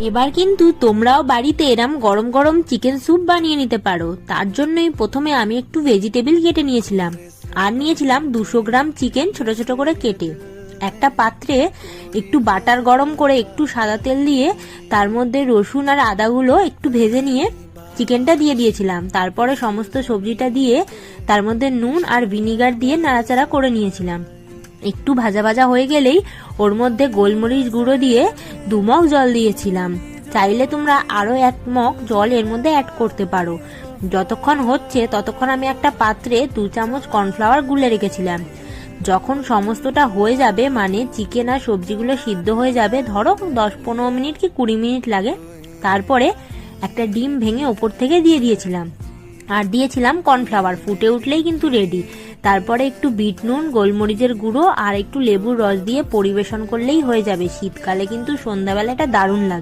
এবার কিন্তু তোমরাও বাড়িতে এরম গরম গরম চিকেন স্যুপ বানিয়ে নিতে পারো। তার জন্যই প্রথমে আমি একটু ভেজিটেবল কেটে নিয়েছিলাম, আর নিয়েছিলাম 200 গ্রাম চিকেন ছোট ছোট করে কেটে। একটা পাত্রে একটু বাটার গরম করে একটু সাদা তেল দিয়ে তার মধ্যে রসুন আর আদাগুলো একটু ভেজে নিয়ে চিকেনটা দিয়ে দিয়েছিলাম। তারপরে সমস্ত সবজিটা দিয়ে তার মধ্যে নুন আর ভিনিগার দিয়ে নাড়াচাড়া করে নিয়েছিলাম। একটু ভাজা ভাজা হয়ে গেলেই ওর মধ্যে গোলমরিচ গুঁড়ো দিয়ে 2 মগ জল দিয়েছিলাম। চাইলে তোমরা আরো 1 মগ জল এর মধ্যে অ্যাড করতে পারো। যতক্ষণ হচ্ছে ততক্ষণ আমি একটা পাত্রে 2 চামচ কর্নফ্লাওয়ার গুলে রেখেছিলাম। যখন সমস্তটা হয়ে যাবে, মানে চিকেন আর সবজিগুলো সিদ্ধ হয়ে যাবে, ধরো 10-15 মিনিট কি 20 মিনিট লাগে, তারপরে একটা ডিম ভেঙে ওপর থেকে দিয়ে দিয়েছিলাম আর দিয়েছিলাম কর্নফ্লাওয়ার। ফুটে উঠলেই কিন্তু রেডি। তারপরে একটু বিট নুন, গোলমরিচের গুঁড়ো আর একটু লেবুর রস দিয়ে পরিবেশন করলেই হয়ে যাবে। শীতকালে কিন্তু সন্ধ্যাবেলা এটা দারুণ লাগে।